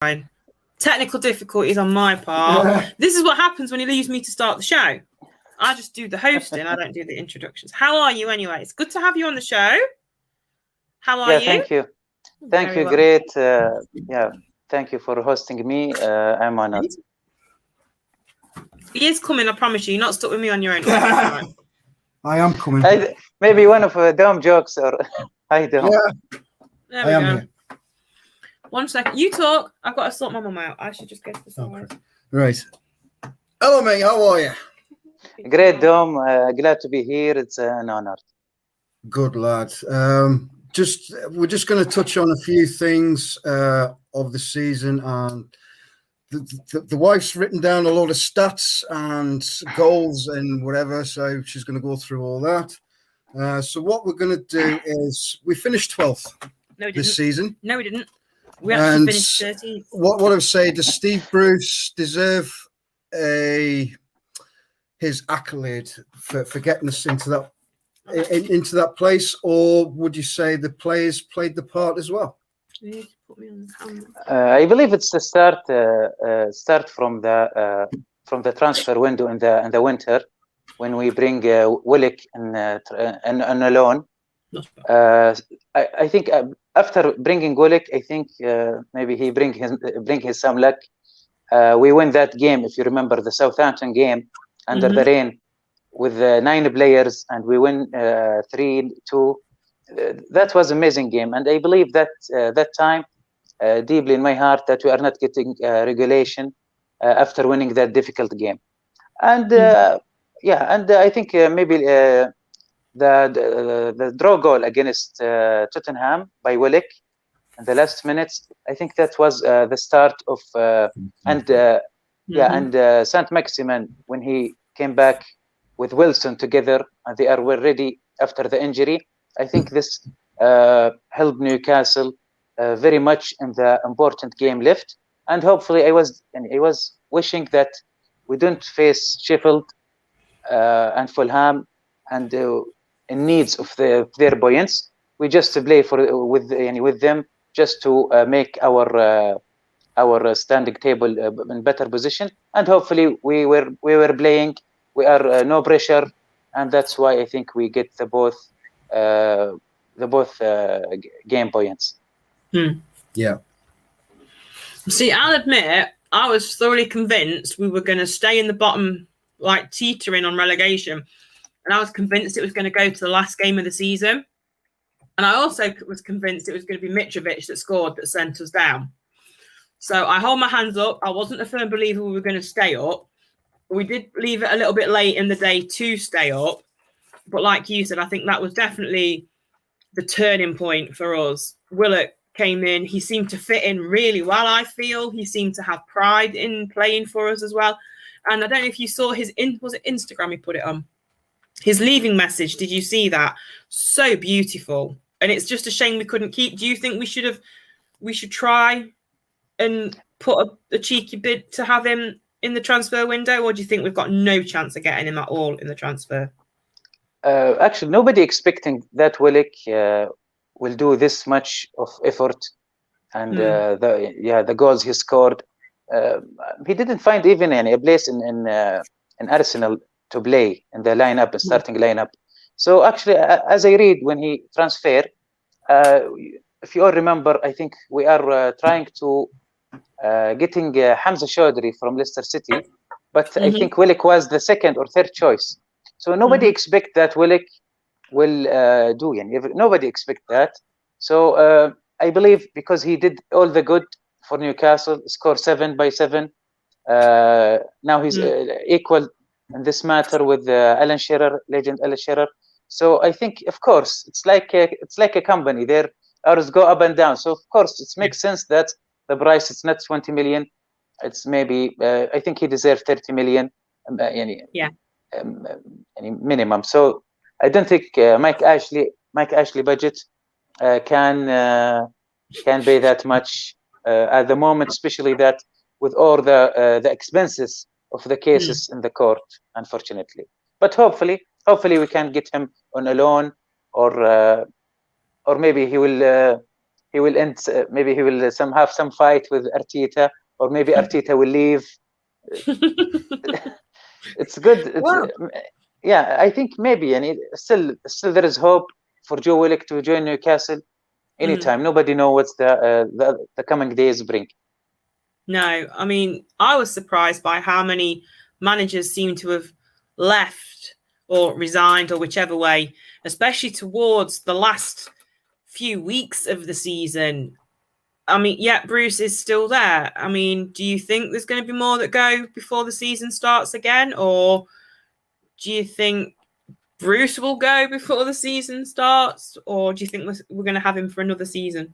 fine. Technical difficulties on my part. This is what happens when he leaves me to start the show. I just do the hosting. I don't do the introductions. How are you anyway? It's good to have you on the show. How are you? Thank you. Thank you. Great. Thank you for hosting me. I'm honored. He is coming, I promise you. You're not stuck with me on your own. I am coming. Maybe one of Dom jokes or I don't. Yeah. There we go. Here. 1 second. You talk. I've got to sort my mum out. I should just get to the side. Okay. Right. Hello, mate. How are you? Great, Dom. Glad to be here. It's an honor. Good, lad. We're just going to touch on a few things of the season, and the wife's written down a lot of stats and goals and whatever, so she's going to go through all that. So what we're going to do is we finished 12th this season. No, we didn't. We actually finished 13th. What I would say, does Steve Bruce deserve his accolade for getting us into that place, or would you say the players played the part as well? I believe it's the start from the transfer window in the winter, when we bring Willock and a loan. I think after bringing Willock, I think maybe he bring his some luck. We win that game, if you remember the Southampton game under the rain, with 9 players, and we win 3-2. That was an amazing game, and I believe that that time deeply in my heart that we are not getting regulation after winning that difficult game. And and I think maybe the draw goal against Tottenham by Willock in the last minutes, I think that was the start of and Saint Maximin, when he came back with Wilson together, and they were ready after the injury. I think this helped Newcastle very much in the important game left, and hopefully I was wishing that we don't face Sheffield and Fulham and in needs of their buoyance. We just play with them just to make our standing table in better position, and hopefully we were playing. We are no pressure, and that's why I think we get the both game points. Yeah. See, I'll admit, I was thoroughly convinced we were going to stay in the bottom, like teetering on relegation, and I was convinced it was going to go to the last game of the season. And I also was convinced it was going to be Mitrovic that scored that sent us down. So I hold my hands up. I wasn't a firm believer we were going to stay up. We did leave it a little bit late in the day to stay up. But like you said, I think that was definitely the turning point for us. Willock came in. He seemed to fit in really well, I feel. He seemed to have pride in playing for us as well. And I don't know if you saw was it Instagram he put it on? His leaving message. Did you see that? So beautiful. And it's just a shame we couldn't keep. Do you think we should try and put a cheeky bid to have him in the transfer window, or do you think we've got no chance of getting him at all in the transfer? Actually, nobody expecting that Willock will do this much of effort, and the goals he scored. He didn't find even a place in Arsenal to play in the lineup, the starting lineup. So actually, as I read when he transferred, if you all remember, I think we are trying to getting Hamza Chaudhry from Leicester City, but I think Willock was the second or third choice. So nobody expect that Willock will do. Nobody expect that. So I believe because he did all the good for Newcastle, scored 7 by 7. Now he's equal in this matter with Alan Shearer, legend Alan Shearer. So I think, of course, it's like a company. Their hours go up and down. So of course, it makes sense that the price is not 20 million. It's maybe I think he deserves 30 million. Minimum. So I don't think Mike Ashley budget can pay that much at the moment, especially that with all the expenses of the cases in the court, unfortunately. But hopefully we can get him on a loan, or maybe he will he will end. Maybe he will have some fight with Arteta, or maybe Arteta will leave. It's good. Wow. Yeah, I think maybe, and still there is hope for Joe Willock to join Newcastle anytime. Nobody knows what the coming days bring. No, I mean, I was surprised by how many managers seem to have left or resigned, or whichever way, especially towards the last few weeks of the season. I mean, yeah, Bruce is still there. I mean, do you think there's going to be more that go before the season starts again? Or do you think Bruce will go before the season starts? Or do you think we're going to have him for another season?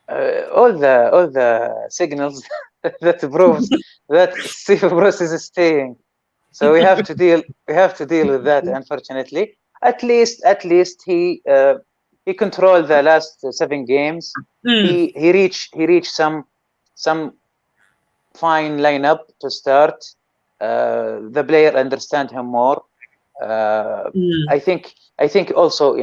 All the signals that proves that Steve Bruce is staying. So we have to deal with that, unfortunately. At least he controlled the last 7 games. He reached some fine lineup to start. The player understand him more. I think also,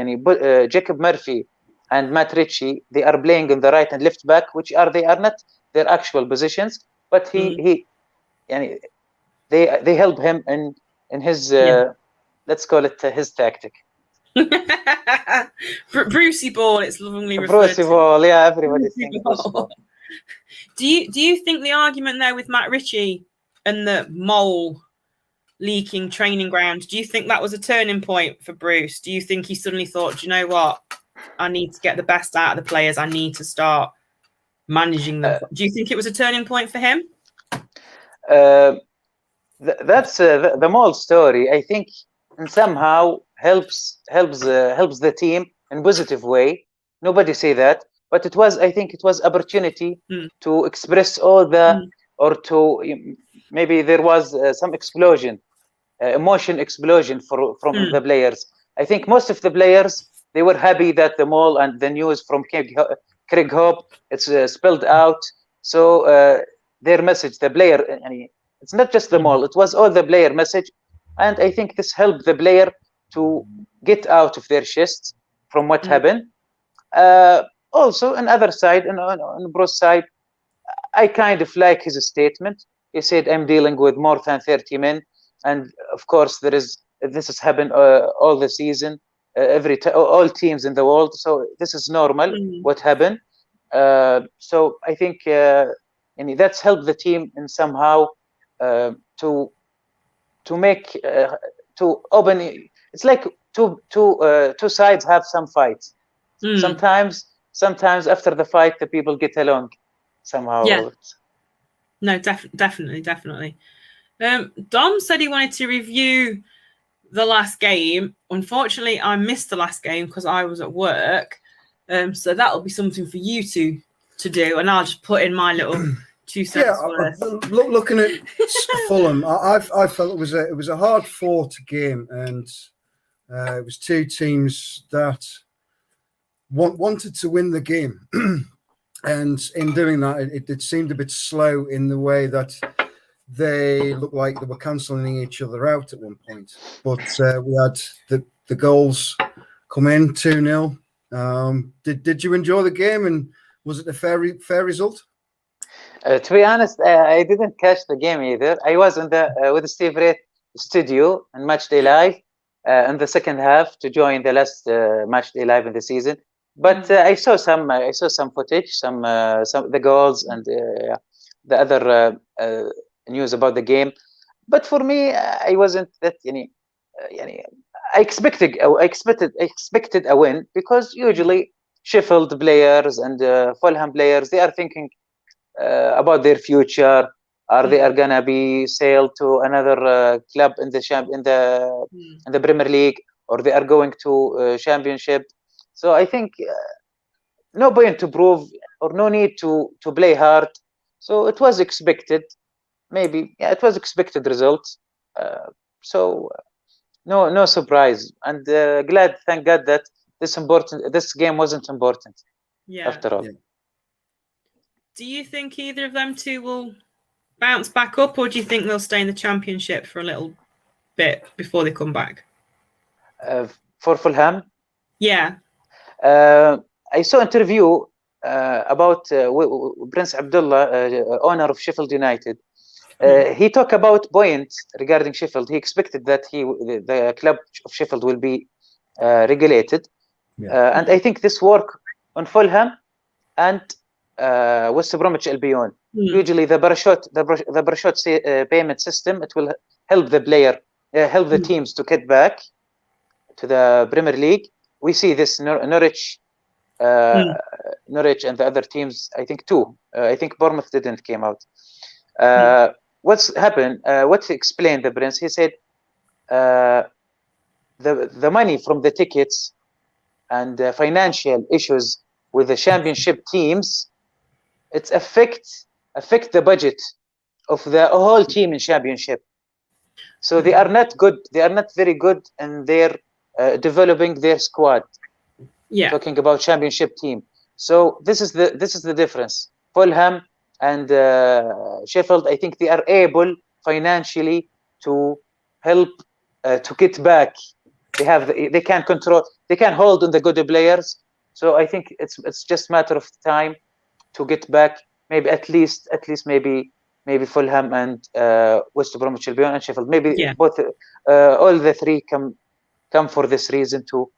Jacob Murphy and Matt Ritchie, they are playing in the right and left back, which they are not their actual positions, but they help him in his let's call it his tactic. Brucey ball, it's lovingly referred Brucey to. ball, yeah, everybody thinks Brucey ball. Do you think the argument there with Matt Ritchie and the mole leaking training ground, do you think that was a turning point for Bruce? Do you think he suddenly thought, do you know what, I need to get the best out of the players, I need to start managing them? Do you think it was a turning point for him? That's the mole story. I think and somehow helps the team in positive way. Nobody say that, but I think it was opportunity to express all the or to maybe there was some explosion, emotion explosion from the players. I think most of the players, they were happy that the mole and the news from Craig Hope, it's spelled out. So their message, the player, it's not just the mole, it was all the player message. And I think this helped the player to get out of their chest from what happened. Also, on other side, on Bruce's side, I kind of like his statement. He said, I'm dealing with more than 30 men. And of course, this has happened all the season, all teams in the world. So this is normal, what happened. So I think that's helped the team in somehow to make to open. It's like two sides have some fights. Sometimes after the fight, the people get along somehow. Yeah. No, definitely. Dom said he wanted to review the last game. Unfortunately, I missed the last game because I was at work. So that'll be something for you to do, and I'll just put in my little 2 cents worth. Looking at Fulham, I felt it was a hard-fought game, and it was two teams that wanted to win the game. And in doing that, it seemed a bit slow in the way that they looked like they were cancelling each other out at one point. But we had the goals come in 2-0. Did you enjoy the game, and was it a fair result? To be honest, I didn't catch the game either. I was in with Steve Ray studio and Matchday Live in the second half to join the last Matchday Live in the season. But I saw some footage, some the goals and the other news about the game. But for me, I wasn't that I expected a win, because usually Sheffield players and Fulham players, they are thinking about their future. They are gonna be sailed to another club in the Premier League, or they are going to Championship. So I think no point to prove, or no need to play hard. So it was expected, maybe. Yeah, it was expected results. So no surprise, and thank God that this game wasn't important. Yeah. After all. Yeah. Do you think either of them two will bounce back up, or do you think they'll stay in the Championship for a little bit before they come back? For Fulham? Yeah. I saw interview about Prince Abdullah, owner of Sheffield United. He talked about point regarding Sheffield. He expected that the club of Sheffield will be regulated, and I think this work on Fulham and West Bromwich Albion. Usually the parachute payment system, it will help the player, help the teams to get back to the Premier League. We see this Norwich and the other teams. I think two. I think Bournemouth didn't came out. What's happened? What explained the Prince? He said the money from the tickets and financial issues with the championship teams, it affect the budget of the whole team in championship. So they are not good. They are not very good in their developing their squad. Yeah. Talking about championship team. So this is the difference. Fulham and Sheffield, I think they are able financially to help to get back. They can control. They can hold on the good players. So I think it's just matter of time to get back. Maybe at least maybe Fulham and West Bromwich Albion and Sheffield. Maybe both all the three come for this reason to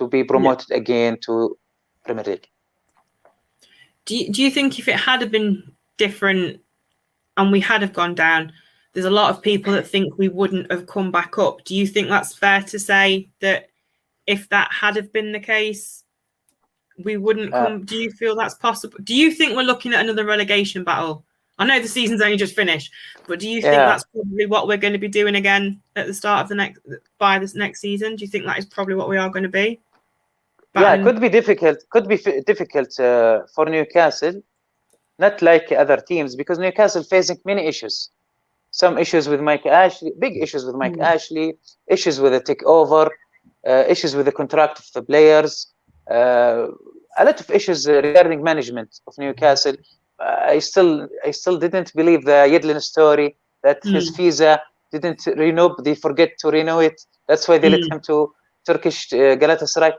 be promoted again to Premier League. Do you think if it had been different and we had have gone down, there's a lot of people that think we wouldn't have come back up. Do you think that's fair to say that if that had have been the case, we wouldn't come? Do you feel that's possible? Do you think we're looking at another relegation battle? I know the season's only just finished, but do you think that's probably what we're going to be doing again at the start of by this next season? Do you think that is probably what we are going to be? Yeah, could be difficult. Could be difficult for Newcastle, not like other teams, because Newcastle facing many issues. Some issues with Mike Ashley, big issues with Mike Ashley, issues with the takeover, issues with the contract of the players, a lot of issues regarding management of Newcastle. I still didn't believe the Yedlin story that his visa didn't renew. They forget to renew it. That's why they let him to Turkish Galatasaray.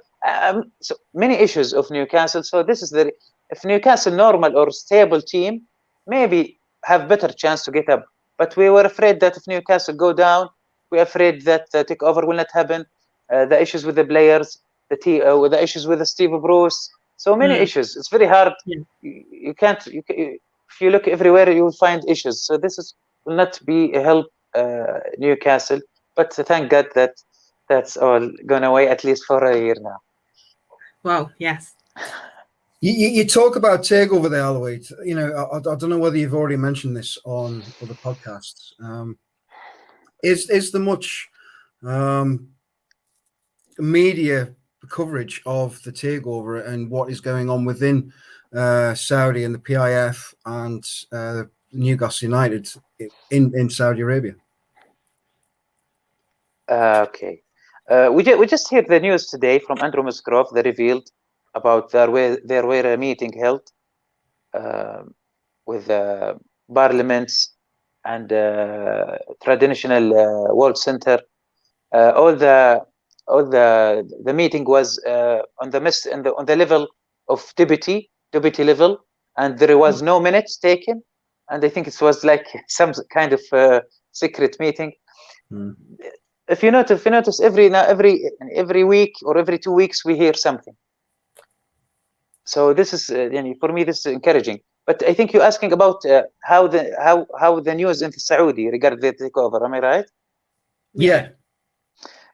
So many issues of Newcastle. So this is if Newcastle normal or stable team, maybe have better chance to get up. But we were afraid that if Newcastle go down, we're afraid that the takeover will not happen. The issues with the players, the issues with the Steve Bruce. So many issues. It's very hard. You can't. If you look everywhere, you will find issues. So this will not be a help Newcastle. But thank God that's all gone away, at least for a year now. Wow. Yes. You talk about takeover there, Alwaleed. You know, I don't know whether you've already mentioned this on other podcasts. Is there much media coverage of the takeover and what is going on within Saudi and the PIF and Newcastle United in Saudi Arabia? Okay. We just heard the news today from Andrew Musgrove. They revealed about there were a meeting held with parliaments and traditional world center. All the meeting was on the level of deputy level, and there was no minutes taken, and I think it was like some kind of secret meeting. If you notice, every week or every 2 weeks we hear something. So this is for me this is encouraging. But I think you're asking about how the news in Saudi regarding the takeover. Am I right? Yeah.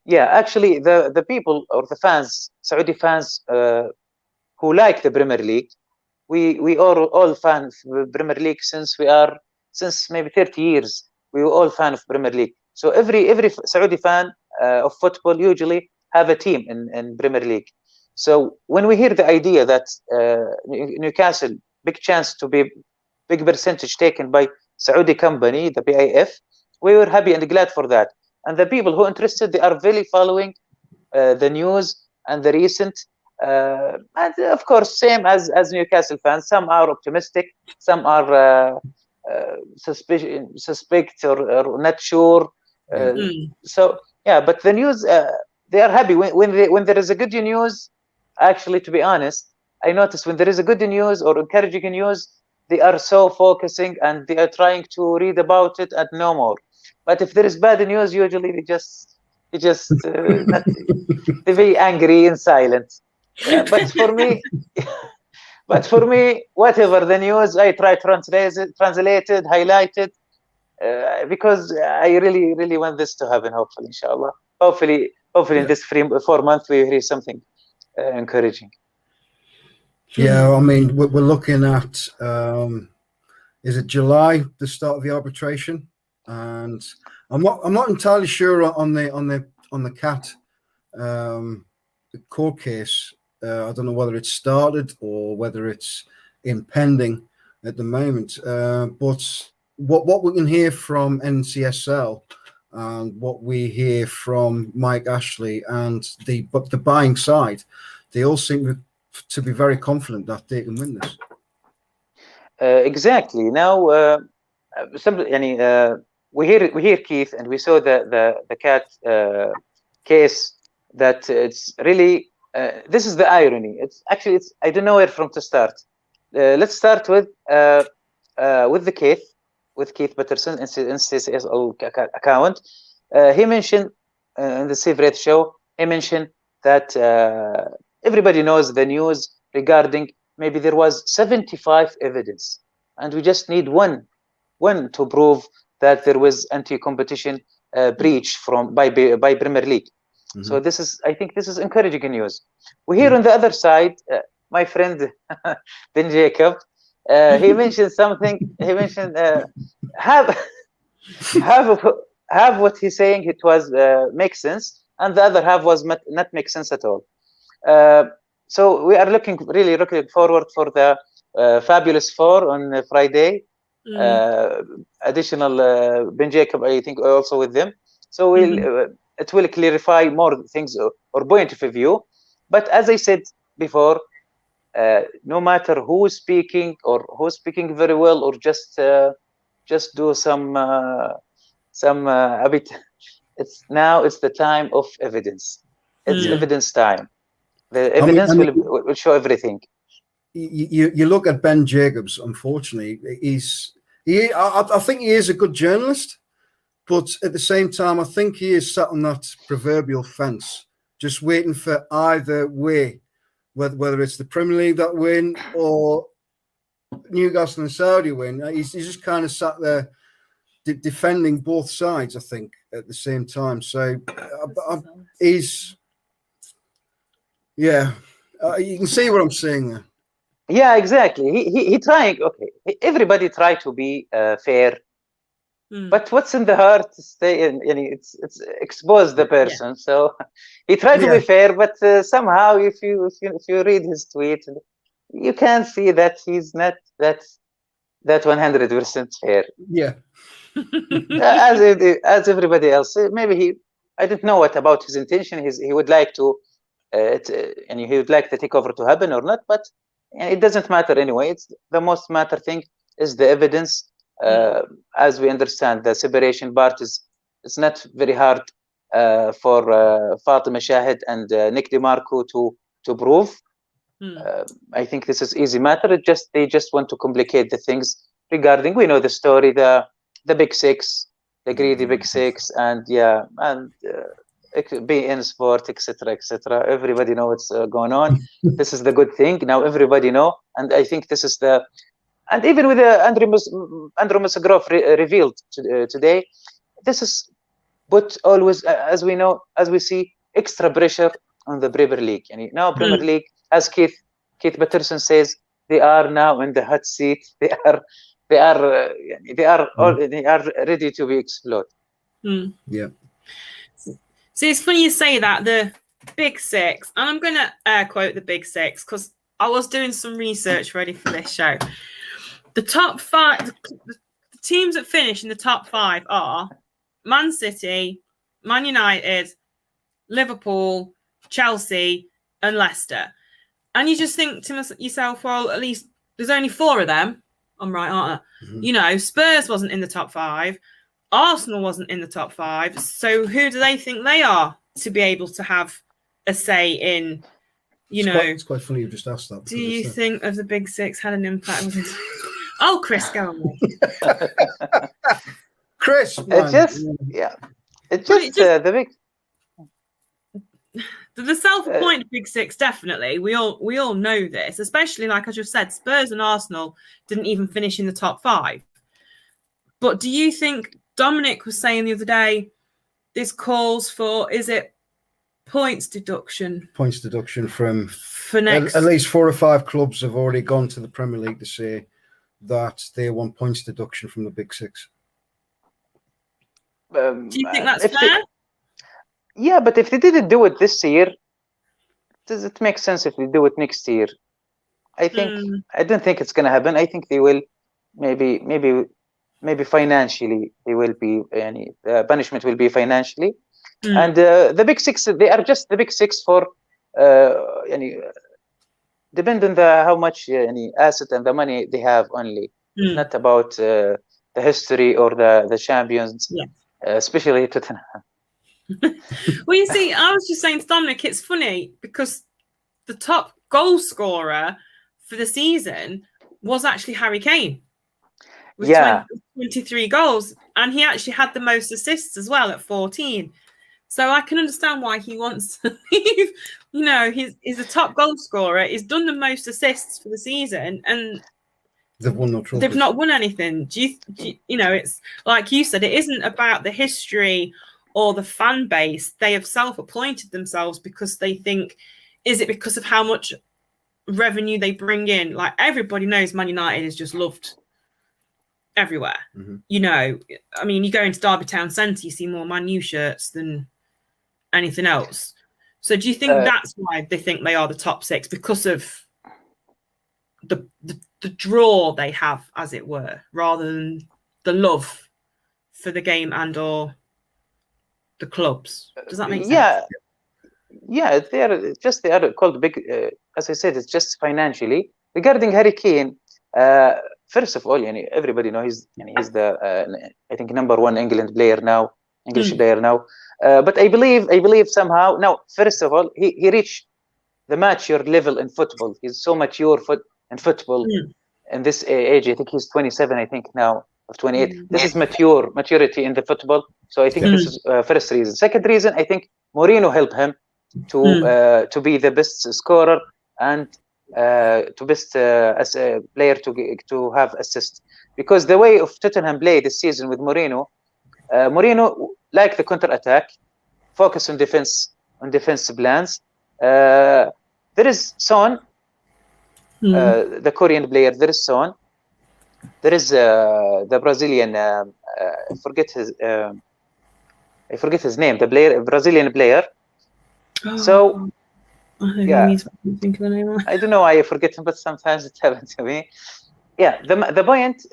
Yeah, actually, the people or the fans, Saudi fans, who like the Premier League, we are all fans of the Premier League since maybe 30 years. We were all fan of Premier League. So every Saudi fan of football usually have a team in Premier League. So when we hear the idea that Newcastle, big chance to be big percentage taken by Saudi company, the PIF, we were happy and glad for that. And the people who are interested, they are really following the news and the recent. And of course, same as Newcastle fans, some are optimistic, some are suspect or not sure. So yeah, but the news, they are happy when there is a good news. Actually, to be honest, I notice when there is a good news or encouraging news, they are so focusing and they are trying to read about it and no more. But if there is bad news, usually they just not, they're very angry and silent. But for me, whatever the news, I try translated, highlighted, because I really, really want this to happen. Hopefully, inshallah. Hopefully, in this 4 months we hear something encouraging. Yeah, I mean, we're looking at is it July, the start of the arbitration, and I'm not entirely sure on the cat the court case. I don't know whether it's started or whether it's impending at the moment. But what we can hear from NCSL and what we hear from Mike Ashley and the buying side, they all seem to be very confident that they can win this. Exactly. Now, we hear Keith, and we saw the cat case. That it's really this is the irony. It's I don't know where from to start. Let's start with the Keith Patterson NCSL account. He mentioned in the Save Rate show. He mentioned that everybody knows the news regarding maybe there was 75 evidence, and we just need one to prove that there was anti-competition breach by Premier League. Mm-hmm. So I think this is encouraging news. We hear on the other side, my friend Ben Jacob, he mentioned something. He mentioned have what he's saying. It was makes sense, and the other half was not make sense at all. So we are really looking forward for the Fabulous Four on Friday. Additional Ben Jacob, I think, also with them. So it will clarify more things or point of view. But as I said before, no matter who's speaking or who's speaking very well or just do some a bit. It's the time of evidence. It's evidence time. The evidence will show everything. You look at Ben Jacobs. Unfortunately, I think he is a good journalist, but at the same time, I think he is sat on that proverbial fence, just waiting for either way, whether it's the Premier League that win or Newcastle and Saudi win. He's just kind of sat there defending both sides, I think, at the same time. So he's, you can see what I'm saying there. Yeah, exactly. He trying. Okay, everybody try to be fair, but what's in the heart stay in. It's expose the person. Yeah. So he tried to be fair, but somehow, if you read his tweet, you can see that he's not that 100% fair. Yeah. as everybody else, maybe I don't know what about his intention. He would like to, and he would like the takeover to happen or not, but it doesn't matter anyway. It's the most matter thing is the evidence. As we understand, the separation part it's not very hard for Fatima Shahid and Nick DeMarco to prove. I think this is easy matter. They just want to complicate the things regarding. We know the story, the Big Six, the greedy Big Six, and BN Sport, etc., etc. Everybody know what's going on. This is the good thing. Now everybody know, and I think this is and even with Andrew Musgrove revealed today, this is put always, as we know, as we see, extra pressure on the Premier League. And now Premier League, as Keith Patterson says, they are now in the hot seat. They are ready to be explored. Yeah. See, it's funny you say that, the Big Six, and I'm going to air quote the Big Six because I was doing some research ready for this show. The top five, the teams that finish in the top five are Man City, Man United, Liverpool, Chelsea, and Leicester. And you just think to yourself, well, at least there's only four of them. I'm right, aren't I? Spurs wasn't in the top five. Arsenal wasn't in the top five. So who do they think they are to be able to have a say in It's quite funny you just asked that. Do you think of the Big Six had an impact? Oh, Chris, go on. Chris, It's just the big. The self-appointed Big Six, definitely. We all know this, especially like I just said, Spurs and Arsenal didn't even finish in the top 5. But do you think Dominic was saying the other day, this calls for, is it points deduction? Points deduction for next. At least 4 or 5 clubs have already gone to the Premier League to say that they want points deduction from the Big Six. Do you think that's fair? Yeah, but if they didn't do it this year, does it make sense if they do it next year? I don't think it's going to happen. I think they will maybe financially they will be the punishment will be financially. And the Big Six, they are just the Big Six for depend on how much asset and the money they have only, not about the history or the champions, especially Tottenham. Well, you see, I was just saying to Dominic, it's funny because the top goal scorer for the season was actually Harry Kane with 23 goals, and he actually had the most assists as well at 14. So I can understand why he wants to leave. He's a top goal scorer. He's done the most assists for the season, and they've won no trophies. They've not won anything. Do you it's like you said, it isn't about the history or the fan base. They have self-appointed themselves because they think, is it because of how much revenue they bring in? Like, everybody knows Man United is just loved everywhere. I mean, you go into Derby Town Centre, you see more Man U shirts than anything else. So do you think that's why they think they are the top 6, because of the draw they have, as it were, rather than the love for the game and or the clubs? Does that make sense? Yeah, they are called big. As I said, it's just financially. Regarding Harry Kane, first of all, everybody knows he's the I think number 1 English player now. But I believe somehow now. First of all, he reached the mature level in football. He's so mature in football in this age. I think he's 27. I think now, or 28. This is maturity in the football. So I think this is first reason. Second reason, I think Mourinho helped him to be the best scorer and to best as a player to have assists, because the way of Tottenham play this season with Mourinho like the counter attack, focus on defense plans. There is Son, the Korean player. There is Son. There is the Brazilian. I forget his name. The Brazilian player. So I don't know why I forget him, but sometimes it happens to me. Yeah, the point.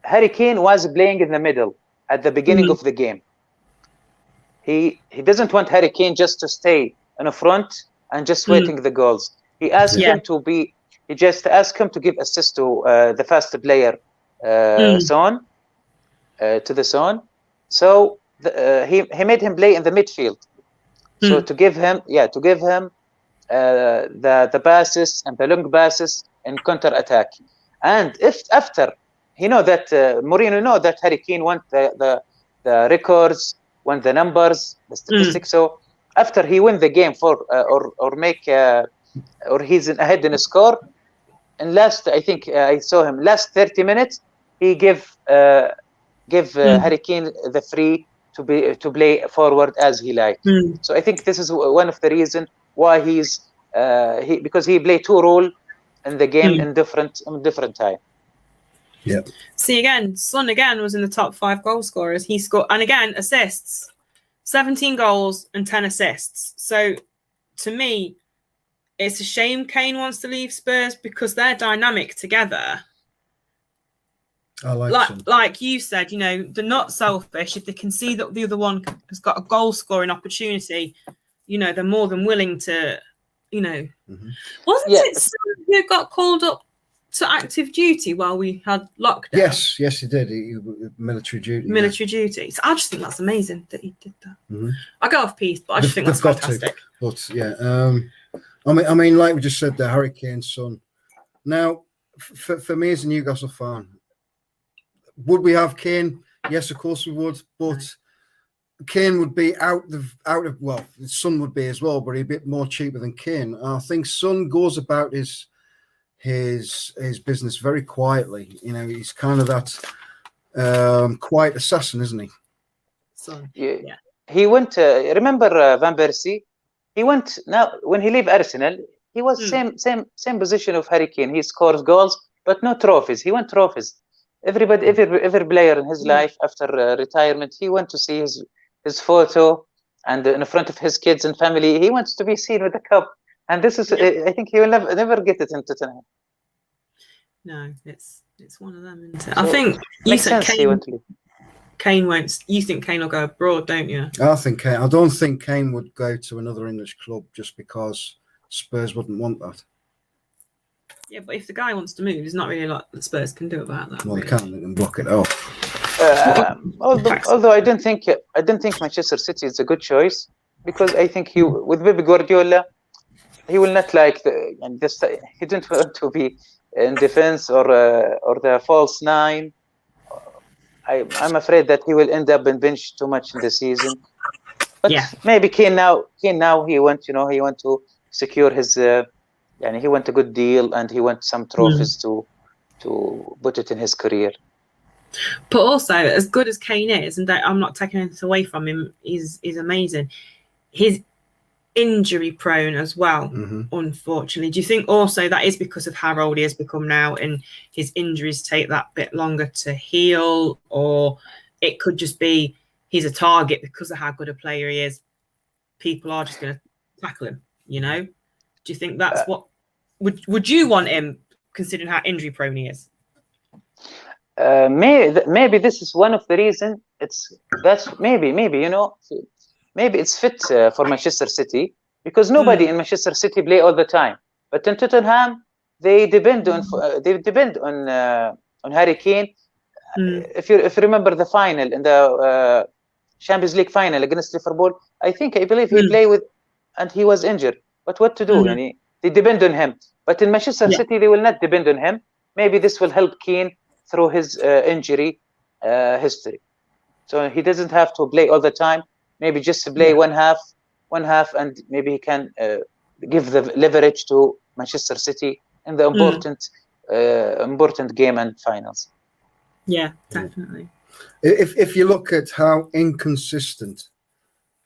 Harry Kane was playing in the middle at the beginning of the game. He doesn't want Harry Kane just to stay in the front and just waiting the goals. He asked him to be. He just asked him to give assist to the fast player, Son, to the Son. So he made him play in the midfield. So to give him the passes and the long passes in counter attack. And if after he know that Mourinho know that Harry Kane want the records, want the numbers, the statistics. So after he win the game or he's ahead in a score, and last I think I saw him last 30 minutes he give Harry Kane the free to play forward as he liked. So I think this is one of the reasons why he's because he played 2 roles in the game in different time. Yeah. See, again, Son again was in the top 5 goal scorers. He scored, and again, assists, 17 goals and 10 assists. So to me, it's a shame Kane wants to leave Spurs because they're dynamic together. I like you said, they're not selfish. If they can see that the other one has got a goal scoring opportunity, they're more than willing to, Wasn't it Son who got called up to active duty while we had lockdown? Yes, he did. Military duty. Duty. So I just think that's amazing that he did that. I go off piece, but I just think that's fantastic. But I mean, like we just said, the Harry Kane's son. Now, for me as a Newcastle fan, would we have Kane? Yes, of course we would. But Kane would be out of well, his son would be as well, but he'd be a bit more cheaper than Kane. And I think Son goes about his business very quietly. You know, he's kind of that quiet assassin, isn't he? Son. Yeah. He went. Remember Van Persie? He went now when he left Arsenal. He was same position of Harry Kane. He scores goals, but no trophies. He won trophies. Every player in his life after retirement, he went to see his photo, and in front of his kids and family, he wants to be seen with the cup. And this is, I think, he will never get it in Tottenham. No, it's one of them. Isn't it? So I think you said Kane won't. You think Kane will go abroad, don't you? I don't think Kane would go to another English club just because Spurs wouldn't want that. Yeah, but if the guy wants to move, there's not really a lot that Spurs can do about that. Well, really. They can block it off. Although I don't think Manchester City is a good choice, because I think with Pep Guardiola, he will not like he didn't want to be in defense or the false nine. I'm afraid that he will end up in bench too much in the season. But maybe Kane now he want to secure his he want a good deal, and he wants some trophies to put it in his career. But also, as good as Kane is, and I'm not taking anything away from him, he's amazing. He's injury prone as well, unfortunately. Do you think also that is because of how old he has become now, and his injuries take that bit longer to heal, or it could just be he's a target because of how good a player he is? People are just going to tackle him, you know? Do you think that's what would you want him, considering how injury prone he is? Maybe this is one of the reasons. Maybe it's fit for Manchester City, because nobody in Manchester City play all the time. But in Tottenham, they depend on Harry Kane. If you remember the final in the Champions League final against Liverpool, I believe he played with, and he was injured. But what to do? They depend on him. But in Manchester City, they will not depend on him. Maybe this will help Kane through his injury history. So he doesn't have to play all the time. Maybe just play one half, and maybe he can give the leverage to Manchester City in the important game and finals. Yeah, definitely. If you look at how inconsistent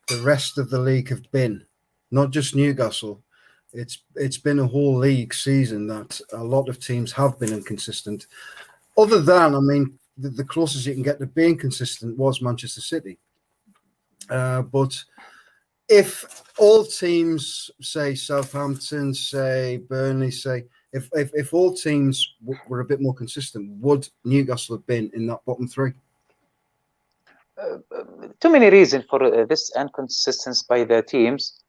the rest of the league have been, not just Newcastle, it's been a whole league season that a lot of teams have been inconsistent. Other than, the closest you can get to being consistent was Manchester City. But if all teams, say Southampton, say Burnley, if all teams were a bit more consistent, would Newcastle have been in that bottom three? Too many reasons for this inconsistency by the teams.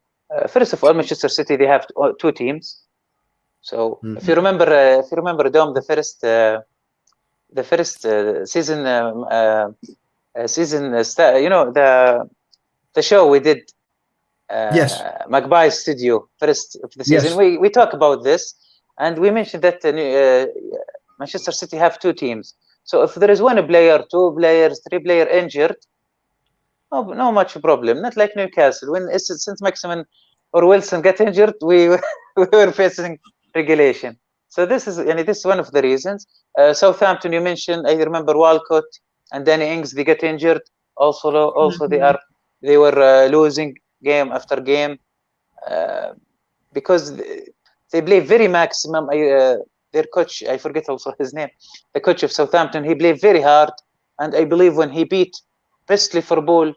First of all, Manchester City, they have two teams. So if you remember, Dom, the first season, the show we did, Magpie Studio, first of the season. Yes. We talk about this, and we mentioned that Manchester City have two teams. So if there is one player, two players, three players injured, no much problem. Not like Newcastle. Since Maximin or Wilson got injured, we were facing regulation. So this is one of the reasons. Southampton, you mentioned. I remember Walcott and Danny Ings. They get injured. Also, they were losing game after game because they play very maximum. Their coach, I forget also his name. The coach of Southampton, he played very hard, and I believe when he beat Best Liverpool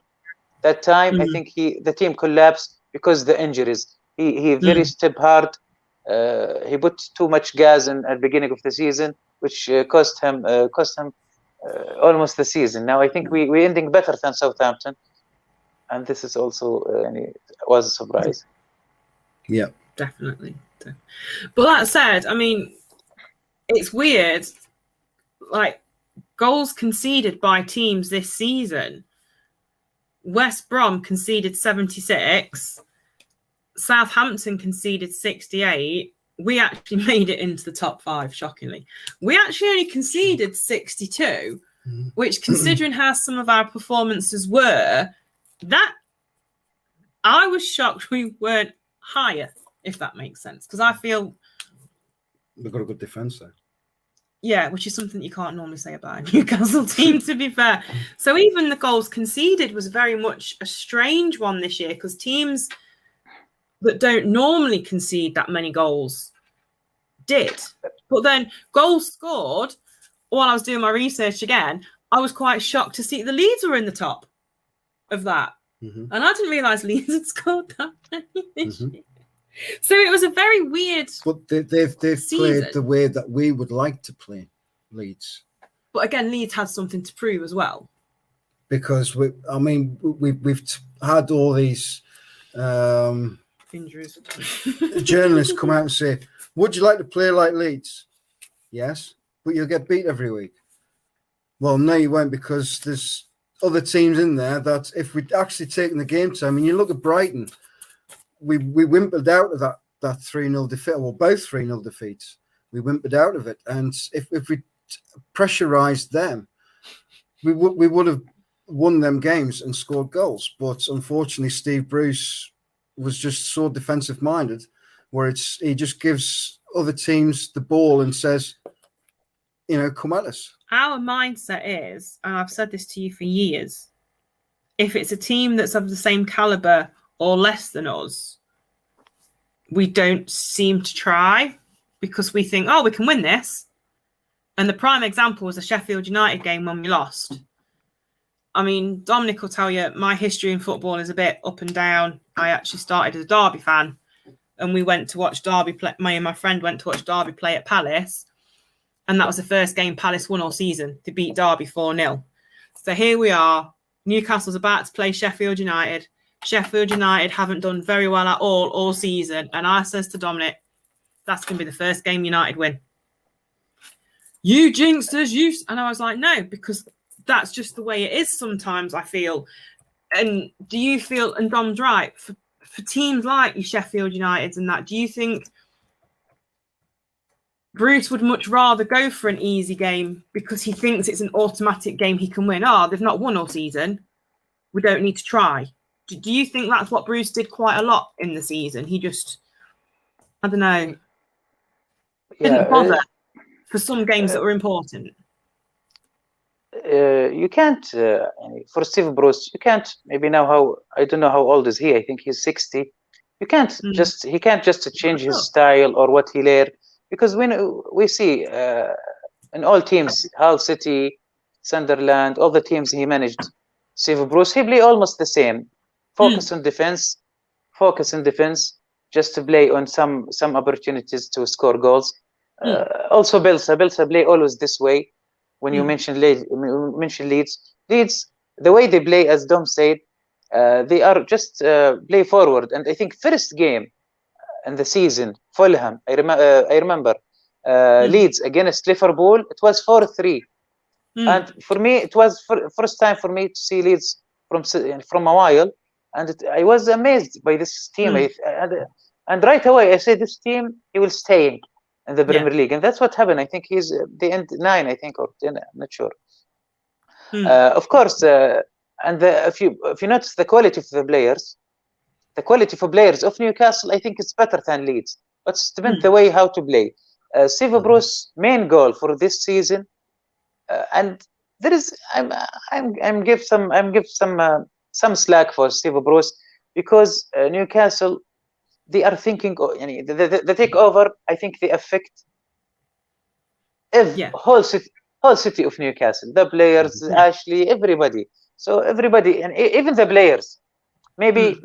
that time, I think the team collapsed because the injuries. He very stepped hard. He put too much gas in at the beginning of the season, which cost him almost the season. Now I think we ending better than Southampton, and this is also was a surprise. Yeah, definitely. But that said, it's weird. Like, goals conceded by teams this season. West Brom conceded 76. Southampton conceded 68, we actually made it into the top 5, shockingly. We actually only conceded 62, which, considering how some of our performances were, that I was shocked we weren't higher, if that makes sense. Because I feel They've got a good defence there. Yeah, which is something you can't normally say about a Newcastle team, to be fair. So even the goals conceded was very much a strange one this year, because teams that don't normally concede that many goals did. But then goals scored, while I was doing my research again, I was quite shocked to see the Leeds were in the top of that. And I didn't realise Leeds had scored that many this year. So it was a very weird. But they've played the way that we would like to play, Leeds. But again, Leeds had something to prove as well. Because we've had all these injuries. Journalists come out and say, "Would you like to play like Leeds?" Yes, but you'll get beat every week. Well, no, you won't, because there's other teams in there that if we'd actually taken the game time, and you look at Brighton. We whimpered out of that 3-0 defeat, well, both 3-0 defeats. We whimpered out of it. And if we pressurised them, we would have won them games and scored goals. But unfortunately, Steve Bruce was just so defensive-minded, where he just gives other teams the ball and says, come at us. Our mindset is, and I've said this to you for years, if it's a team that's of the same calibre or less than us, we don't seem to try, because we think, we can win this. And the prime example was the Sheffield United game when we lost. I mean, Dominic will tell you my history in football is a bit up and down. I actually started as a Derby fan, and we went to watch Derby play. Me and my friend went to watch Derby play at Palace, and that was the first game Palace won all season, to beat Derby 4-0. So here we are. Newcastle's about to play Sheffield United. Sheffield United haven't done very well at all season. And I says to Dominic, that's going to be the first game United win. You jinxed us, and I was like, no, because that's just the way it is sometimes, I feel. And do you feel, and Dom's right, for teams like your Sheffield Uniteds and that, do you think Bruce would much rather go for an easy game because he thinks it's an automatic game he can win? They've not won all season. We don't need to try. Do you think that's what Bruce did quite a lot in the season? He just, I don't know, didn't bother for some games that were important. You can't, for Steve Bruce, you can't, maybe now I don't know how old is he, I think he's 60. You can't he can't just change his style or what he learned, because when we see in all teams, Hull City, Sunderland, all the teams he managed, Steve Bruce, he play almost the same. Focus on defense, just to play on some opportunities to score goals. Also, Bielsa play always this way. When you mentioned Leeds, the way they play, as Dom said, they are just play forward. And I think first game in the season, Fulham, I remember Leeds against Liverpool, it was 4-3. And for me, it was first time for me to see Leeds from a while. And I was amazed by this team. And right away, I said, this team, he will stay in the Premier League. And that's what happened. I think he's the end 9, I think, or 10, I'm not sure. Of course, and if you notice the quality of the players, of Newcastle, I think it's better than Leeds. But it depends the way how to play. Steve Bruce's main goal for this season, and there is, I'm give some slack for Steve Bruce, because Newcastle, they are thinking, the takeover, I think they affect whole city of Newcastle, the players, Ashley, everybody. So everybody, and even the players, maybe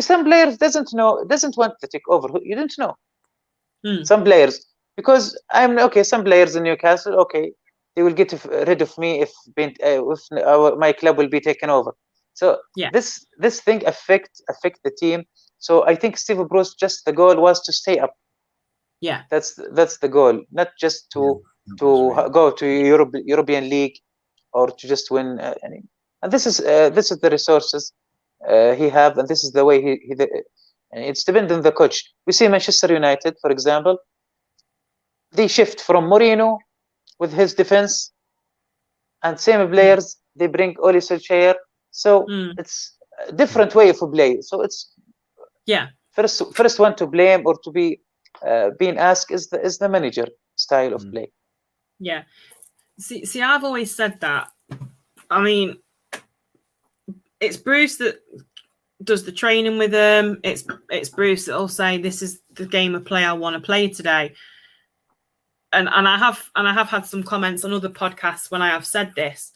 some players doesn't want to take over. You don't know. Some players, because some players in Newcastle, they will get rid of me if my club will be taken over. So this thing affect the team. So I think Steve Bruce, just the goal was to stay up. Yeah, that's the goal, not just to go to European League or to just win. And this is the resources he have, and this is the way It's dependent on the coach. We see Manchester United, for example, they shift from Mourinho with his defense, and same players, they bring Ole Solskjaer. So it's a different way of play. So it's first one to blame or to be being asked is the manager style of play. Yeah. See, I've always said that. I mean, it's Bruce that does the training with them. It's Bruce that'll say, "This is the game of play I want to play today." And I have had some comments on other podcasts when I have said this.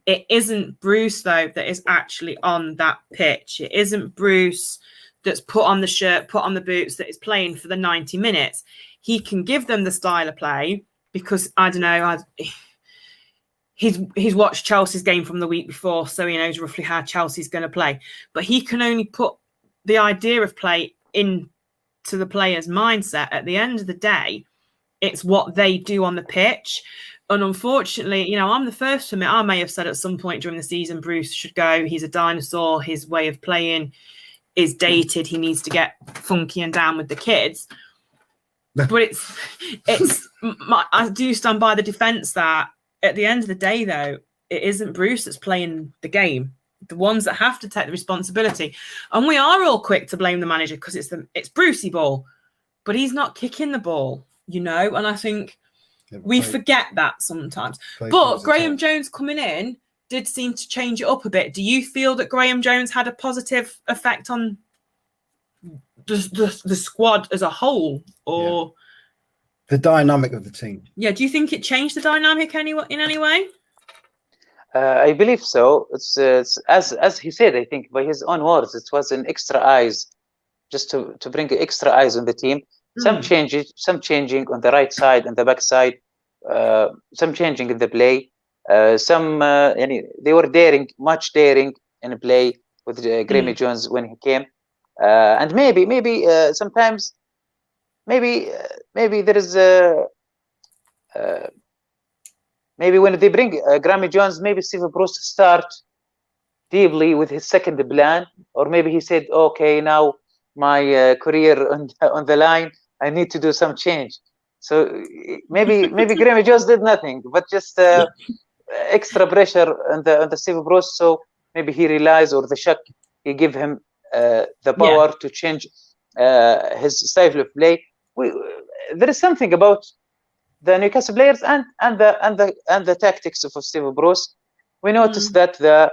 It isn't Bruce though that is actually on that pitch. It isn't Bruce that's put on the shirt, put on the boots, that is playing for the 90 minutes. He can give them the style of play because I don't know. He's watched Chelsea's game from the week before, so he knows roughly how Chelsea's going to play. But he can only put the idea of play into the player's mindset. At the end of the day, it's what they do on the pitch. And unfortunately, I'm the first to admit, I may have said at some point during the season, Bruce should go. He's a dinosaur. His way of playing is dated. He needs to get funky and down with the kids. But I do stand by the defence that at the end of the day, though, it isn't Bruce that's playing the game. The ones that have to take the responsibility. And we are all quick to blame the manager because it's Brucey ball, but he's not kicking the ball, and I think we forget that sometimes. But Graham Jones coming in did seem to change it up a bit. Do you feel that Graham Jones had a positive effect on the squad as a whole, or the dynamic of the team? Yeah, do you think it changed the dynamic in any way? I believe so. It's as he said, I think by his own words, it was an extra eyes, just to bring extra eyes on the team. Some changing on the right side and the back side, some changing in the play. They were much daring in play with Graham Jones when he came, and maybe sometimes maybe there is maybe when they bring Graham Jones, maybe Steve Bruce start deeply with his second plan, or maybe he said, okay, now my career on the line, I need to do some change. So maybe Graham Jones did nothing, but just extra pressure on the Steve Bruce. So maybe he realized, or the shock he give him the power to change his style of play. There is something about the Newcastle players and the tactics of Steve Bruce. We noticed that the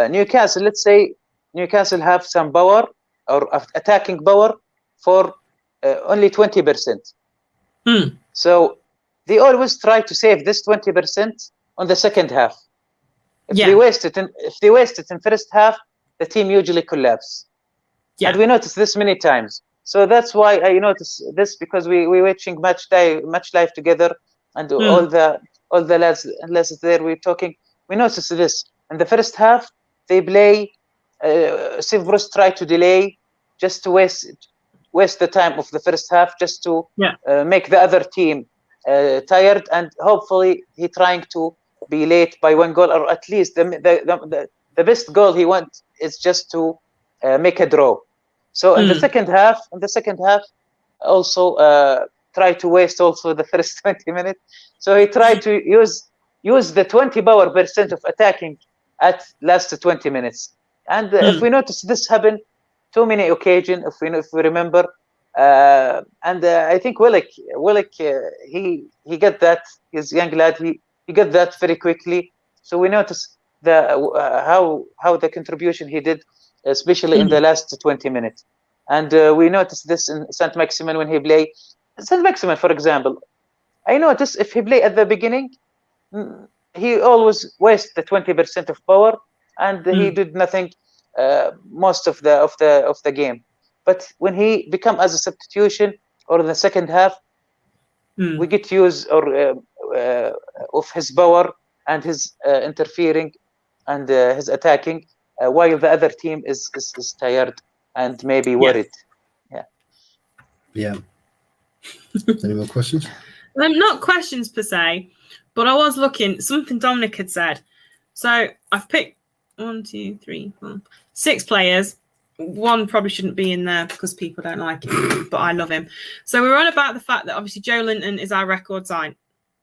Newcastle, let's say Newcastle have some power or attacking power for only 20%. So they always try to save this 20% on the second half. If they waste it in first half, the team usually collapse. And we noticed this many times. So that's why I noticed this, because we watching match live together, and all the lads and lasses there we're talking. We noticed this in the first half. They play. Steve Bruce try to delay, just to waste the time of the first half, just to make the other team tired, and hopefully he trying to be late by one goal, or at least the best goal he wants is just to make a draw. So in the second half, also try to waste also the first 20 minutes. So he tried to use the 20% of attacking at last 20 minutes. And if we notice this happen too many occasions, if we remember, and I think Willock, he got that. His young lad, he got that very quickly. So we notice how the contribution he did, especially in the last 20 minutes. And we noticed this in Saint Maximin when he play. Saint Maximin, for example, I noticed if he play at the beginning, he always wastes the 20% of power, and he did nothing most of the game. But when he become as a substitution or in the second half, we get use of his power and his interfering and his attacking, while the other team is tired and maybe worried. Yeah. Any more questions? Not questions per se, but I was looking, something Dominic had said. So I've picked 1, 2, 3, 4, 6 players. one probably shouldn't be in there because people don't like him, but I love him. So we're on about the fact that obviously Joe Linton is our record sign.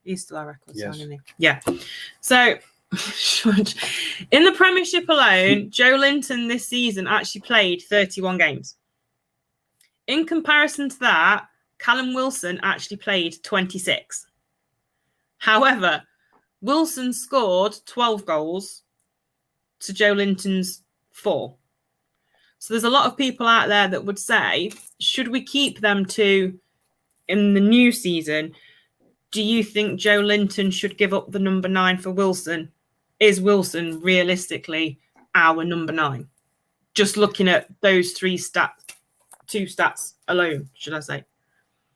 He's still our record sign, isn't he? Yeah. So in the Premiership alone, Joe Linton this season actually played 31 games. In comparison to that, Callum Wilson actually played 26. However, Wilson scored 12 goals to Joe Linton's 4. So there's a lot of people out there that would say, should we keep them two in the new season? Do you think Joe Linton should give up the number 9 for Wilson? Is Wilson realistically our number 9? Just looking at those two stats alone, should I say?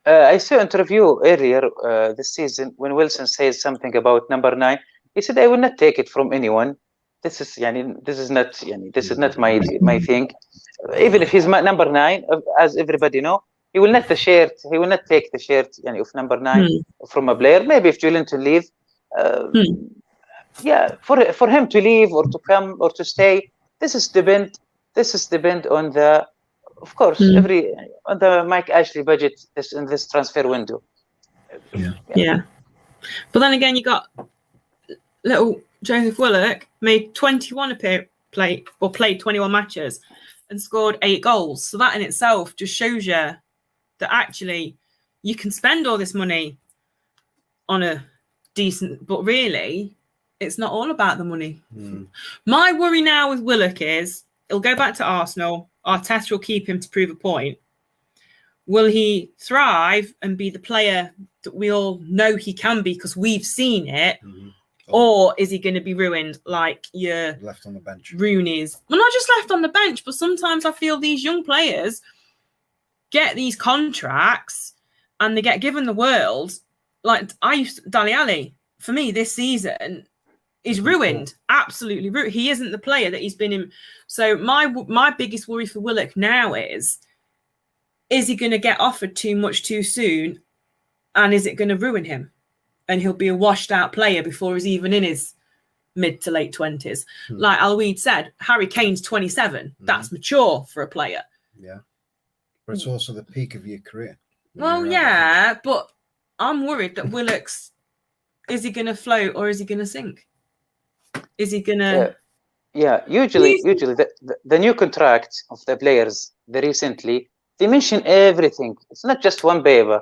I saw an interview earlier this season when Wilson says something about number 9. He said, "I will not take it from anyone. This is not my thing. Even if he's number 9, as everybody know, he will not take the shirt of number 9 from a player. Maybe if Joe Linton leave, for him to leave or to come or to stay, this is depend on the, of course, on the Mike Ashley budget in this transfer window." Yeah. But then again, you got little Joseph Willock made 21 played 21 matches and scored 8 goals. So that in itself just shows you that actually you can spend all this money on a decent, but really it's not all about the money. My worry now with Willock is he'll go back to Arsenal. Arteta will keep him to prove a point. Will he thrive and be the player that we all know he can be because we've seen it? Or is he going to be ruined like your left on the bench? Rooney's. Well, not just left on the bench, but sometimes I feel these young players get these contracts and they get given the world. Like Dele Alli, for me, this season is ruined. Absolutely ruined. He isn't the player that he's been in. So my biggest worry for Willock now is he going to get offered too much too soon? And is it going to ruin him? And he'll be a washed out player before he's even in his mid to late 20s. Like Alwaleed said, Harry Kane's 27. That's mature for a player. Yeah. But it's also the peak of your career. Well, yeah, but I'm worried that Willock's, is he going to float or is he going to sink? Is he going to... Usually the new contract of the players, recently, they mention everything. It's not just one paper.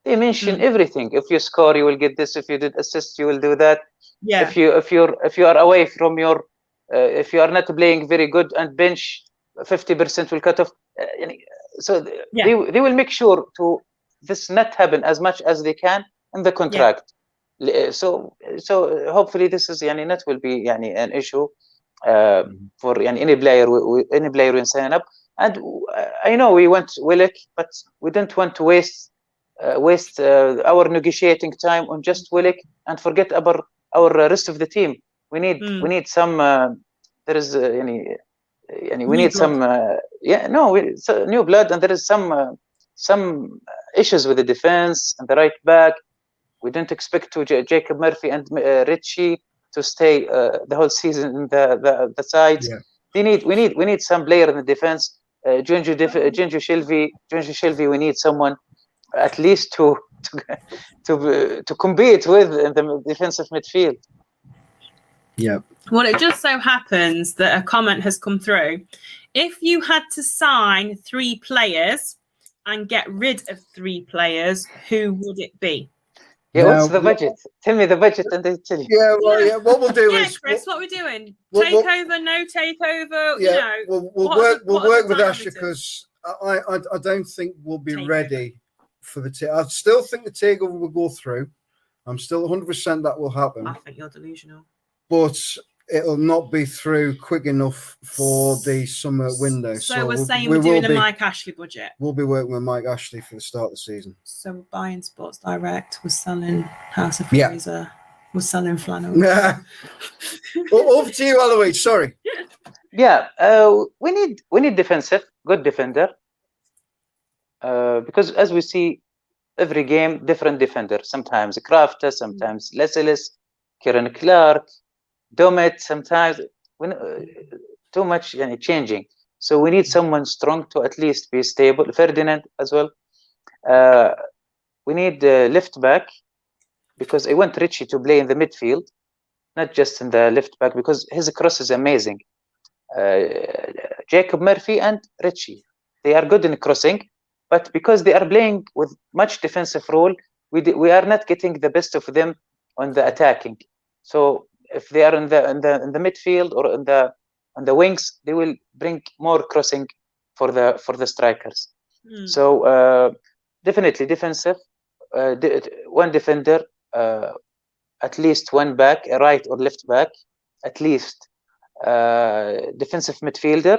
They mention everything. If you score, you will get this. If you did assist, you will do that. Yeah. If you are away from your, if you are not playing very good and bench, 50% will cut off. So they will make sure to this not happen as much as they can in the contract. So hopefully this is not will be an issue for any player when sign up. And I know we want Willock, but we don't want to waste our negotiating time on just Willock and forget about our rest of the team. We need some there is we need some new blood, and there is some issues with the defense and the right back. We don't expect Jacob Murphy and Richie to stay the whole season in the sides. We need some player in the defense. Junju Shelby, we need someone at least to compete with in the defensive midfield. Yeah. Well, it just so happens that a comment has come through. If you had to sign 3 players and get rid of 3 players, who would it be? What's the budget? Tell me the budget and they tell you. What we'll do is... Chris, what we're doing? Takeover, no takeover, We'll work with Asher because I don't think we'll be ready for the I still think the takeover will go through. I'm still 100% that will happen. I think you're delusional. But it'll not be through quick enough for the summer window. So we're saying we're doing a Mike Ashley budget. We'll be working with Mike Ashley for the start of the season. So we're buying Sports Direct, we're selling House of Fraser, we're selling flannel. Over to you, Alwaleed. Sorry. We need defensive, good defender. Because as we see every game, different defender. Sometimes Crafter, sometimes Leslie, Kieran Clark, Domet. Sometimes too much changing. So we need someone strong to at least be stable. Ferdinand as well. We need left back, because I want Richie to play in the midfield, not just in the left back, because his cross is amazing. Jacob Murphy and Richie, they are good in crossing, but because they are playing with much defensive role, we are not getting the best of them on the attacking. So if they are in the midfield or on the wings, they will bring more crossing for the strikers. So definitely defensive, one defender, at least one back, a right or left back, at least defensive midfielder.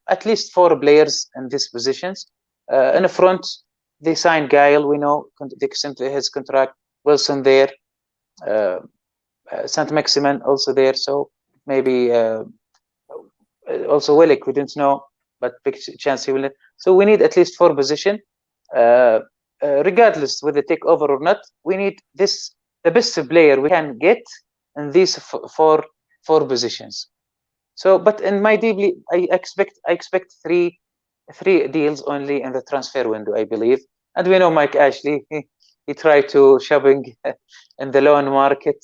At least 4 players in these positions. In the front, they signed Gael. We know they extended his contract. Wilson there, Saint Maximin also there. So maybe also Willick. We didn't know, but big chance he will. So we need at least 4 positions. Regardless whether take over or not, we need the best player we can get in these 4 positions. So, but in my deeply, I expect three deals only in the transfer window, I believe. And we know Mike Ashley, he tried to shopping in the loan market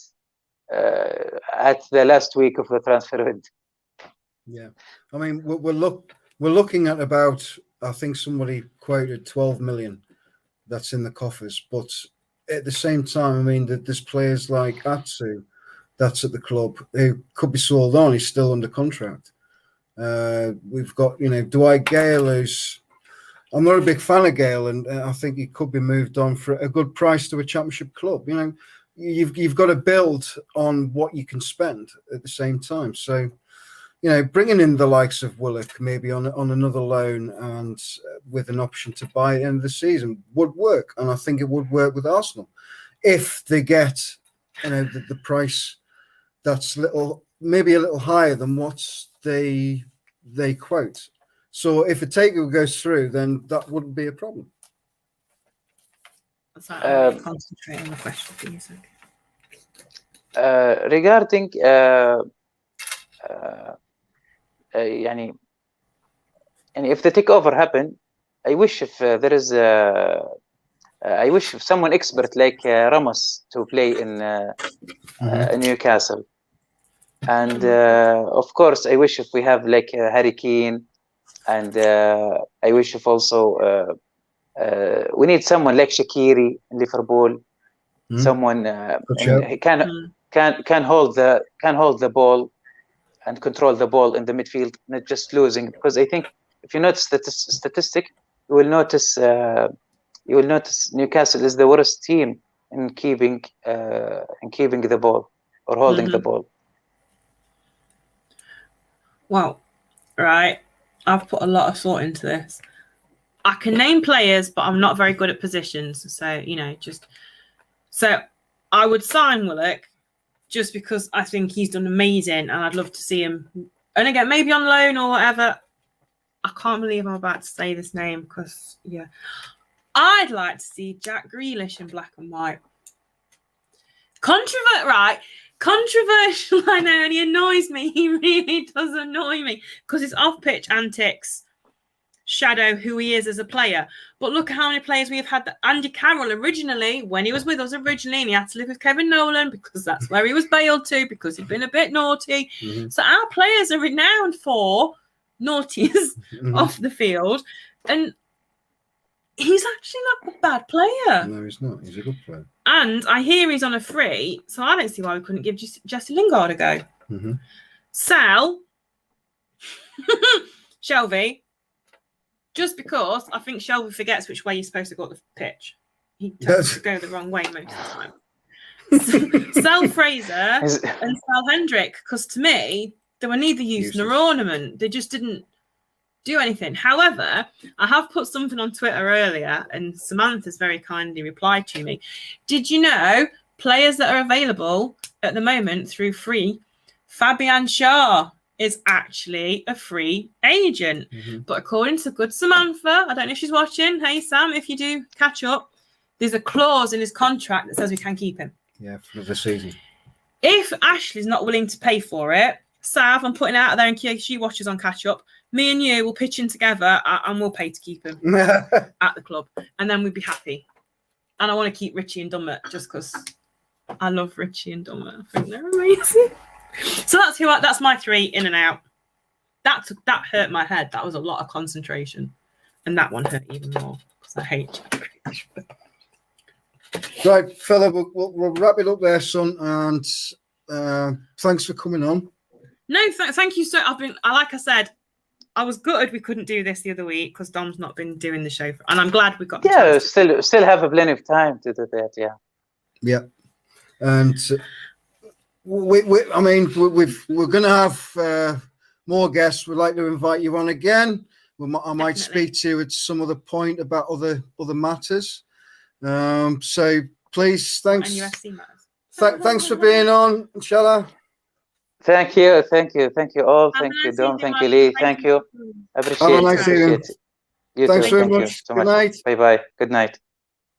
at the last week of the transfer window. Yeah, I mean, we're looking at about, I think somebody quoted 12 million that's in the coffers, but at the same time, I mean, there's players like Atsu that's at the club who could be sold on. He's still under contract. We've got, Dwight Gale, who's, I'm not a big fan of Gale, and I think he could be moved on for a good price to a championship club. You've got to build on what you can spend at the same time. So, bringing in the likes of Willock maybe on another loan and with an option to buy at the end of the season would work. And I think it would work with Arsenal if they get, the price that's maybe a little higher than what they quote. So if a takeover goes through, then that wouldn't be a problem. Concentrate on the question, please. Regarding if the takeover happen, I wish if there is I wish if someone expert like Ramos to play in Newcastle, and of course I wish if we have like Harry Kane, and I wish if also we need someone like Shaqiri in Liverpool, someone can hold the ball and control the ball in the midfield, not just losing. Because I think if you notice the statistic, you will notice Newcastle is the worst team in keeping the ball or holding the ball. Well, right, I've put a lot of thought into this. I can name players, but I'm not very good at positions. So, so I would sign Willock just because I think he's done amazing and I'd love to see him. And again, maybe on loan or whatever. I can't believe I'm about to say this name because, I'd like to see Jack Grealish in black and white. Controversial, I know, and he annoys me. He really does annoy me because his off-pitch antics shadow who he is as a player. But look at how many players we have had. Andy Carroll originally, when he was with us originally, and he had to live with Kevin Nolan because that's where he was bailed to because he'd been a bit naughty. So our players are renowned for naughties off the field, and he's actually not a bad player. No, he's not. He's a good player. And I hear he's on a free, so I don't see why we couldn't give Jesse Lingard a go. Sal, Shelby, just because I think Shelby forgets which way you're supposed to go up the pitch. He tends to go the wrong way most of the time. Sal Fraser and Sal Hendrick, because to me, they were neither use nor ornament. They just didn't do anything. However, I have put something on Twitter earlier and Samantha's very kindly replied to me. Did you know players that are available at the moment through free, Fabian Schär is actually a free agent. But according to good Samantha, I don't know if she's watching. Hey, Sam, if you do catch up, there's a clause in his contract that says we can keep him. Yeah, for the season. If Ashley's not willing to pay for it, Sav, I'm putting it out there in case she watches on catch up. Me and you will pitch in together and we'll pay to keep him at the club. And then we'd be happy. And I want to keep Richie and Dummett just because I love Richie and Dummett. I think they're amazing. So that's my 3 in and out. That hurt my head. That was a lot of concentration. And that one hurt even more because I hate Jack Grealish. Right, fella, we'll wrap it up there, son. And thanks for coming on. No, thank you. Like I said, I was gutted we couldn't do this the other week because Dom's not been doing the show, and I'm glad we got. Yeah, still have plenty of time to do that. Yeah. Yeah, and we're going to have more guests. We'd like to invite you on again. I might speak to you at some other point about other matters. So please, thanks. And UFC matters. Thanks for being on, inshallah. Thank you all. Thank you, Dom. Thank you, Lee. Thank you. Appreciate it. You Thanks too. very Thank much. you so Good much. night. Bye. Good night.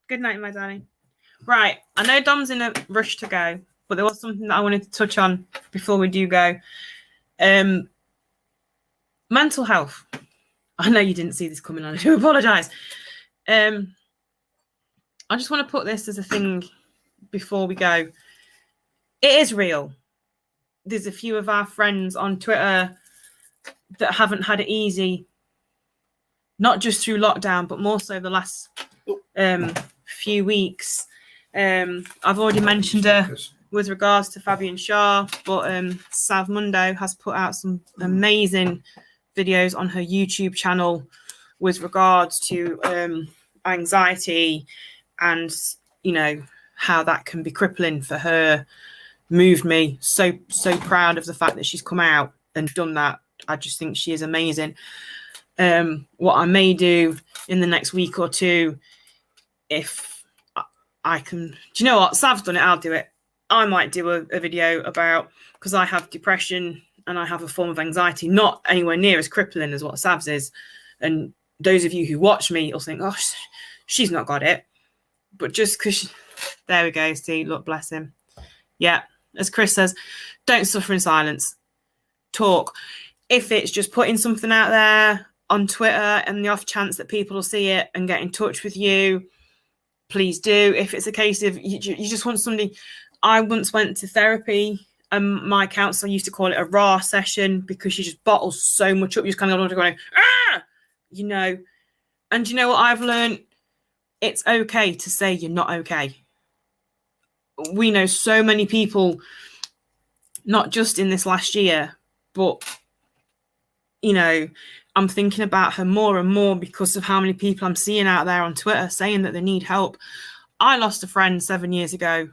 Good night, my darling. Right, I know Dom's in a rush to go, but there was something that I wanted to touch on before we do go. Mental health. I know you didn't see this coming on. I do apologise. I just want to put this as a thing before we go. It is real. There's a few of our friends on Twitter that haven't had it easy, not just through lockdown, but more so the last few weeks. I've already mentioned her with regards to Fabian Shah, but Sav Mundo has put out some amazing videos on her YouTube channel with regards to anxiety and, how that can be crippling for her. Moved me. So proud of the fact that she's come out and done that. I just think she is amazing. What I may do in the next week or two, if I can, do you know what? Sav's done it, I'll do it. I might do a video about, because I have depression and I have a form of anxiety, not anywhere near as crippling as what Sav's is. And those of you who watch me will think, oh, she's not got it. But just because, there we go, see, look, bless him. Yeah, as Chris says, don't suffer in silence. Talk. If it's just putting something out there on Twitter and the off chance that people will see it and get in touch with you, please do. If it's a case of you just want somebody, I once went to therapy and my counsellor used to call it a raw session because she just bottles so much up. You just kind of going, And you know what I've learned? It's okay to say you're not okay. We know so many people, not just in this last year, but, I'm thinking about her more and more because of how many people I'm seeing out there on Twitter saying that they need help. I lost a friend 7 years ago.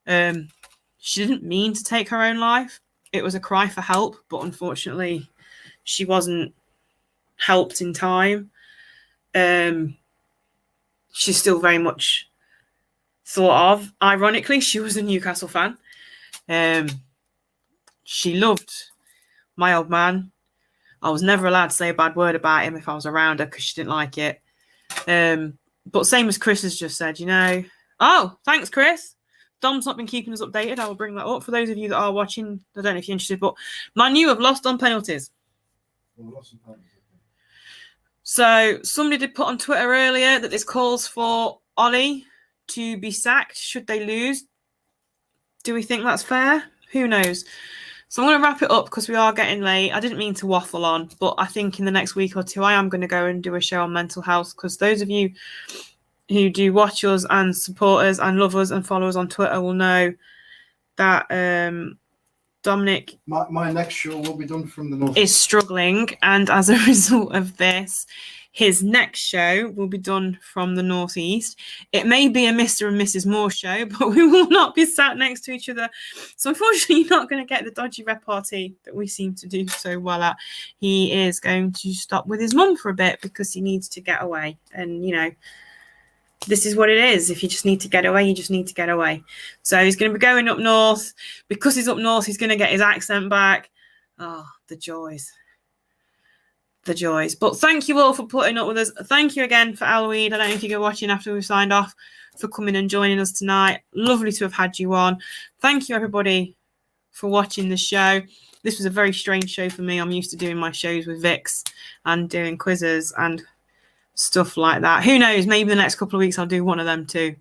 She didn't mean to take her own life. It was a cry for help, but unfortunately, she wasn't helped in time. She's still very much thought of. Ironically, she was a Newcastle fan. She loved my old man. I was never allowed to say a bad word about him if I was around her because she didn't like it. But same as Chris has just said, Oh, thanks, Chris. Dom's not been keeping us updated. I will bring that up for those of you that are watching. I don't know if you're interested, but Man U have lost on penalties. So somebody did put on Twitter earlier that this calls for Ollie to be sacked should they lose. Do we think that's fair? Who knows? So I'm going to wrap it up because we are getting late. I didn't mean to waffle on, but I think in the next week or two, I am going to go and do a show on mental health because those of you who do watch us and support us and love us and follow us on Twitter will know that Dominic, my next show will be done from the north, is struggling, and as a result of this, his next show will be done from the northeast. It may be a Mr. and Mrs. Moore show, but we will not be sat next to each other. So unfortunately, you're not going to get the dodgy repartee that we seem to do so well at. He is going to stop with his mum for a bit because he needs to get away. And, this is what it is. If you just need to get away, you just need to get away. So he's going to be going up north. Because he's up north, he's going to get his accent back. Oh, the joys. The joys. But thank you all for putting up with us. Thank you again for Alwaleed. I don't know if you're watching after we've signed off, for coming and joining us tonight. Lovely to have had you on. Thank you, everybody, for watching the show. This was a very strange show for me. I'm used to doing my shows with Vix and doing quizzes and stuff like that. Who knows? Maybe the next couple of weeks I'll do one of them too,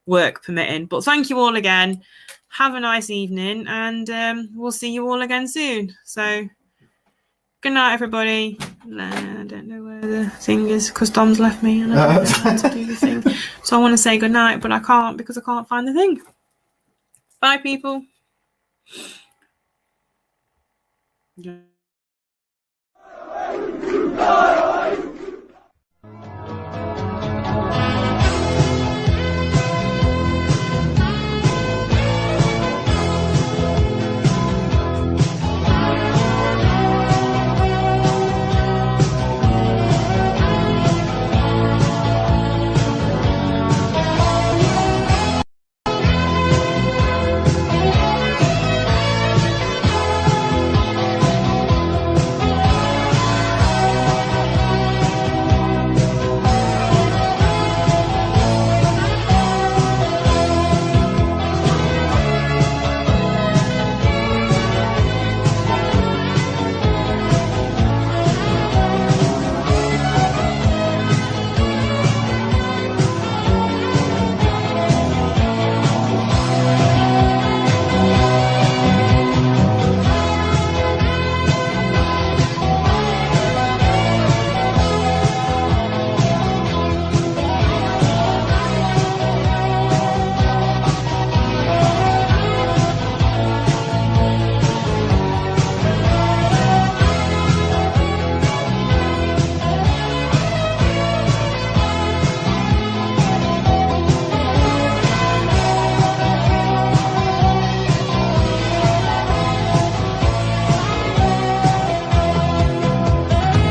work permitting. But thank you all again. Have a nice evening, and we'll see you all again soon. So good night, everybody. I don't know where the thing is because Dom's left me and I don't know how to do the thing. So I want to say good night, but I can't because I can't find the thing. Bye, people. Yeah.